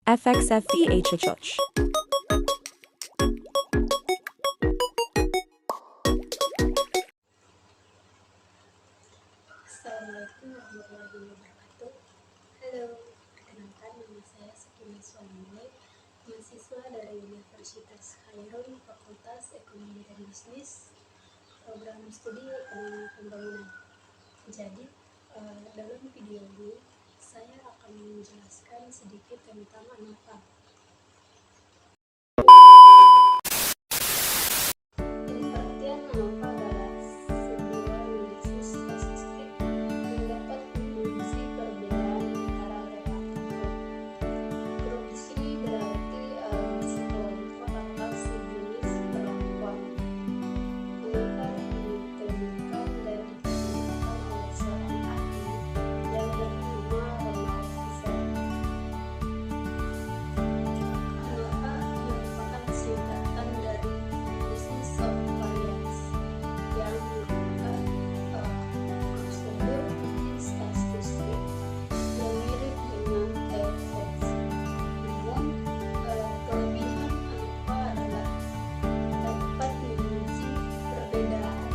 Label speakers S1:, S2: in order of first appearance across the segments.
S1: FXFVHHH.
S2: Assalamualaikum warahmatullahi wabarakatuh. Halo, perkenalkan nama saya Sakinah Suhaimi, mahasiswa dari Universitas Khairul Fakultas Ekonomi dan Bisnis, program studi ekonomi pembangunan. Jadi, dalam video ini saya akan menjelaskan sedikit tentang ANOVA. Pengertian ANOVA adalah sebuah analisis statistik yang dapat menguji perbedaan antara data grup. Grup di sini berarti sekelompok atau sejenis perlakuan. ANOVA ditemukan dan dikembangkan oleh seorang ahli yang bernama Ronald Kaiser. ANOVA merupakan singkatan dari Business of Variance yang merupakan prosedur uji statistik yang mirip dengan TFS. Namun, kelebihan ANOVA adalah dapat menguji perbedaan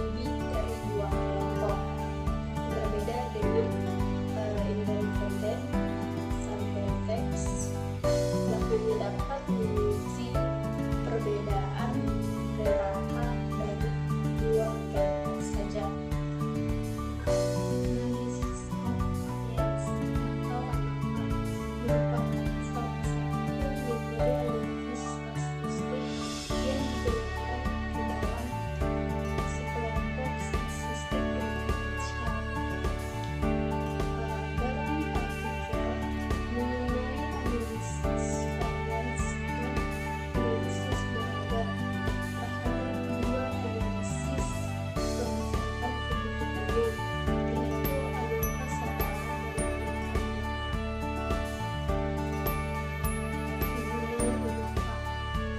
S2: lebih dari dua kelompok, berbeda dengan independen sampai teks, yang hanya dapat menguji perbedaan berapa dari dua kelompok saja. Analisis of variance atau ANOVA merupakan salah satu metode analisis statistik yang digunakan di dalam sekelompok statistik Indonesia. Dalam artikel mengenai analisis variance dan analisis beradab terhadap dua analisis kebijakan kebutuhannya, yaitu ANOVA Sabara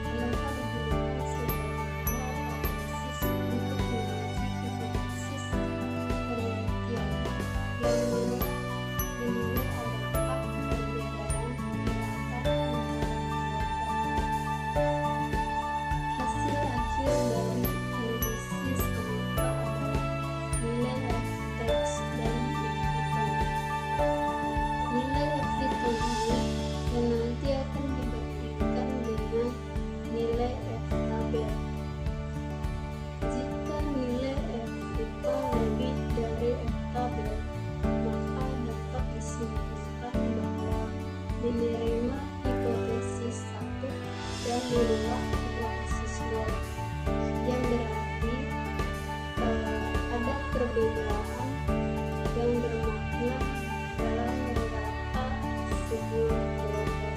S2: dan ANOVA digunakan sebagai alat analisis untuk menguji hipotesis penelitian yang mana adakah perbedaan di antara kelompok. Hasil akhir dari analisis ANOVA adalah nilai f-teks dan f-hitung. Nilai f-hitung ini yang nanti akan dibandingkan dengan nilai f-tabel. Jika nilai f-hitung lebih dari f-tabel, maka dapat disimpulkan bahwa diterima hipotesis 1 dan menolak hipotesis 2, yang berarti ada perbedaan yang bermakna dalam data sebuah kelompok.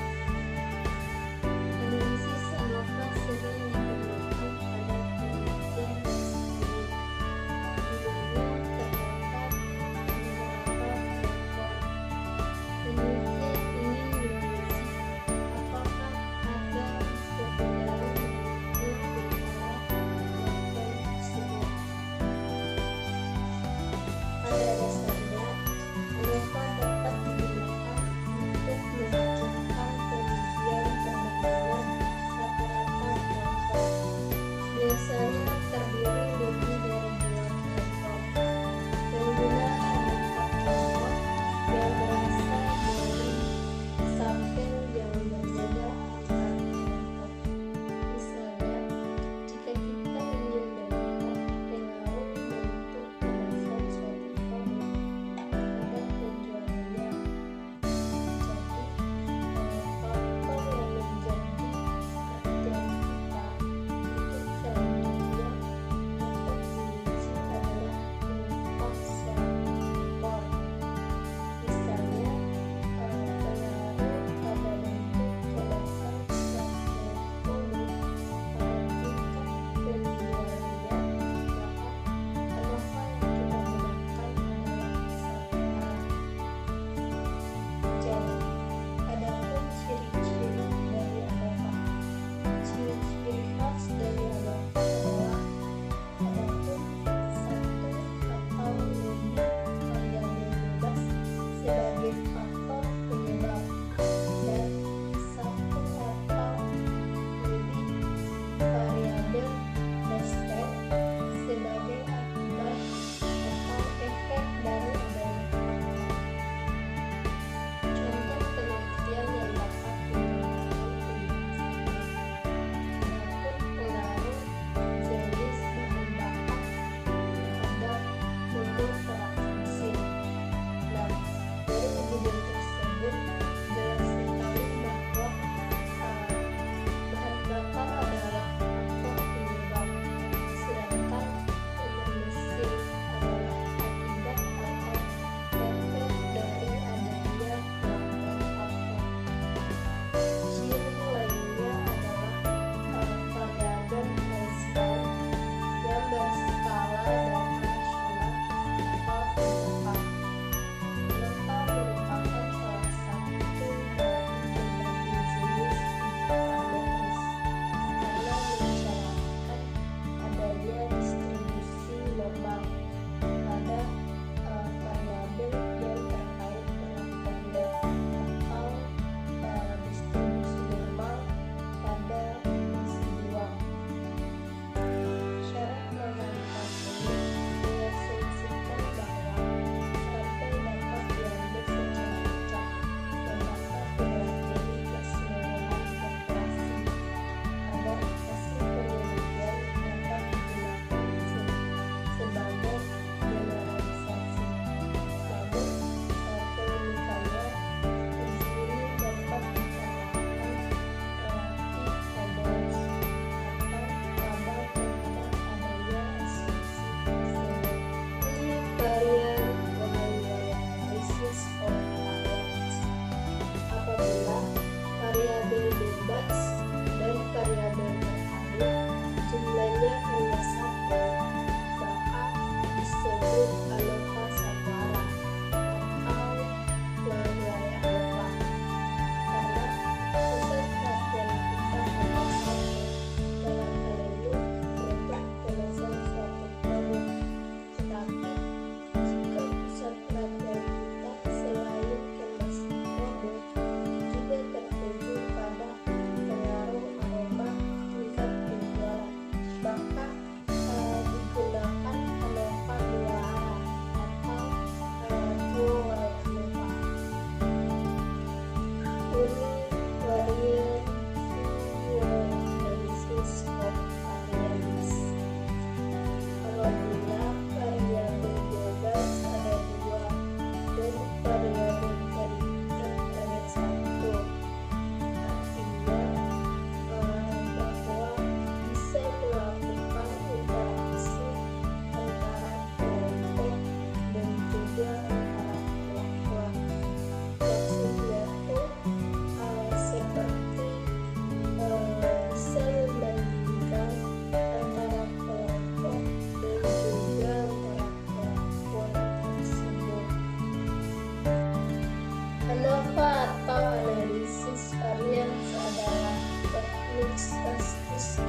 S2: Analisis ANOVA sering digunakan pada penelitian eksperimen, di mana terdapat beberapa kelompok. Penelitian ini menguji apakah ada perbedaan bermakna antara kelompok tersebut.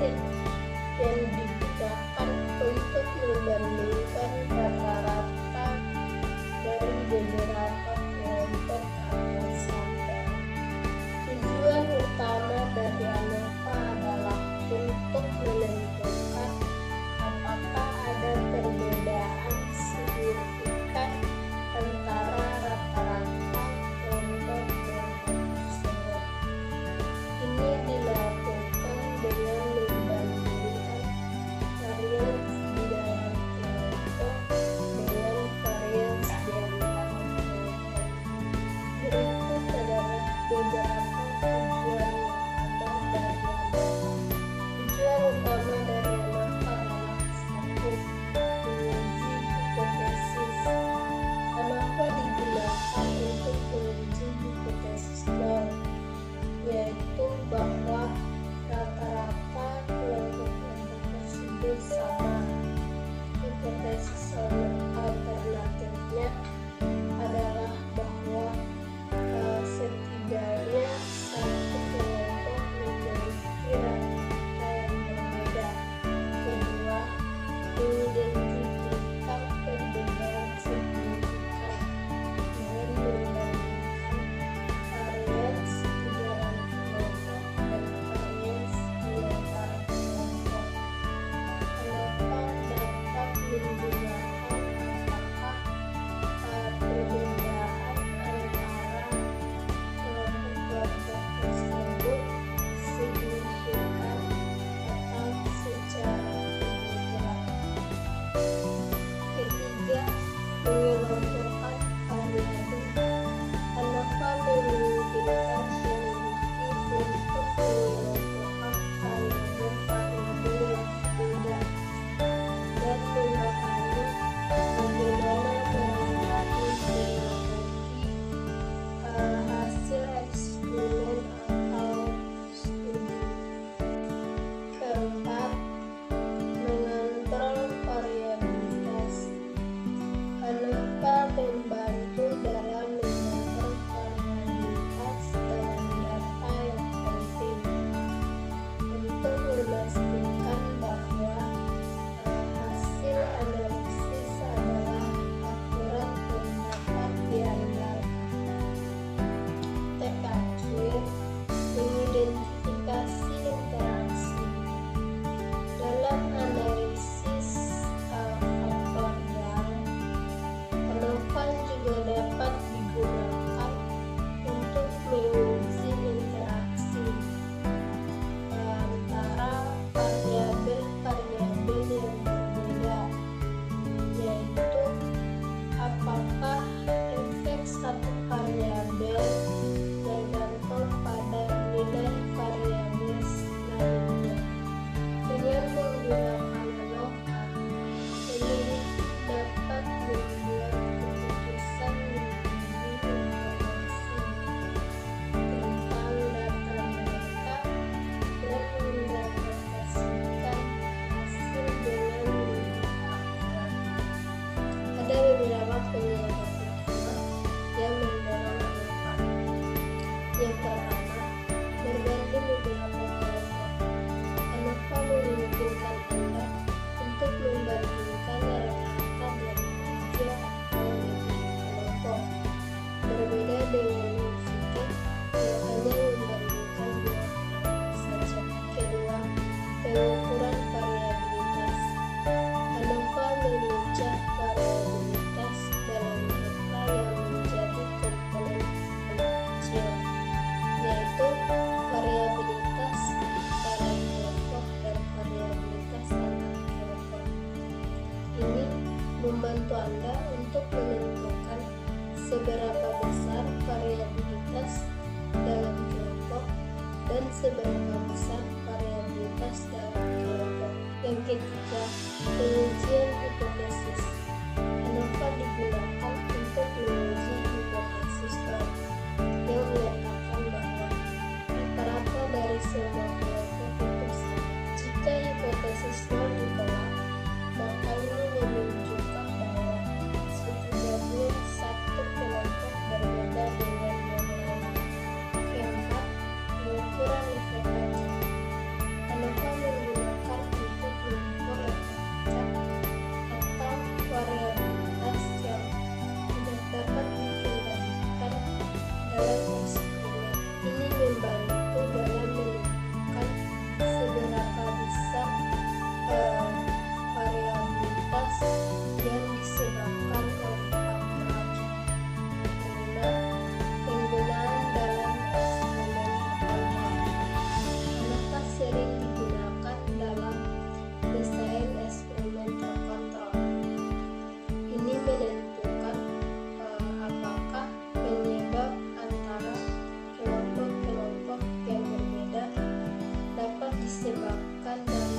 S2: statistik yang digunakan untuk membandingkan rata-rata dari beberapa kelompok atau sampel. Tujuan utama dari ANOVA adalah untuk menentukan apakah ada perbedaan signifikan antara rata-rata kelompok-kelompok tersebut. Ini dilakukan dengan membandingkan varians di dalam kelompok dengan varians di antara kelompok. Berikut adalah beberapa tujuan utama dari ANOVA. Tujuan utama dari ANOVA adalah 1. Menguji hipotesis. ANOVA digunakan untuk menguji hipotesis nol, yaitu bahwa rata-rata kelompok-kelompok tersebut sama. Hipotesis alternatifnya adalah bahwa setidaknya satu kelompok memiliki rata-rata yang berbeda. Kedua, mengidentifikkan perbedaan signifikan dengan membandingkan varians di dalam kelompok dan varians di antara kelompok. ANOVA dapat menggunakan apakah perbedaan antara kelompok-kelompok tersebut signifikan atau secara kebetulan. Ketiga, mengelompokkan variabel. ANOVA memungkinkan peneliti untuk mengelompokkan variabel-variabel yang berbeda dan memahami bagaimana mengenali teknologi hasil eksperimen atau studi. Keempat, mengontrol variabilitas. ANOVA membantu dalam mengontrol variabilitas dalam data yang penting untuk memastikan bahwa hasil analisis adalah akurat dan dapat diandalkan. Terakhir, mengidentifikasi interaksi. Dalam analisis faktorial, ANOVA juga dapat digunakan untuk menguji interaksi antara variabel-variabel yang berbeda, yaitu apakah efek satu variabel bergantung pada nilai variabel lainnya. Dengan menggunakan ANOVA, peneliti dapat membuat keputusan mengenai informasi tentang data mereka dan menginterpretasikan hasil dengan lebih akurat. Ada beberapa penyebab utama yang mendorong ANOVA. Yang pertama, berbanding beberapa kelompok. ANOVA memungkinkan Anda untuk membandingkan rata-rata dari 3 atau lebih kelompok. Berbeda dengan Wikifeed yang hanya membandingkan 2 kelompok saja. Kedua, pengukuran variabilitas. ANOVA memecah variabilitas dalam data yang menjadi komponen kecil, yaitu variabilitas dalam kelompok dan variabilitas antar kelompok. Ini membantu Anda untuk menentukan seberapa besar variabilitas dalam kelompok dan seberapa besar variabilitas dalam kelompok. Yang ketiga, pengujian hipotesis. ANOVA digunakan untuk menguji hipotesis nol yang menyatakan bahwa rata-rata dari semua kelompok itu sama. Jika hipotesis nol ditolak, maka ini menunjukkan bahwa setidaknya satu kelompok berbeda dengan yang lain. Keempat, pengukuran efek kacau. ANOVA menggunakan disebabkan dari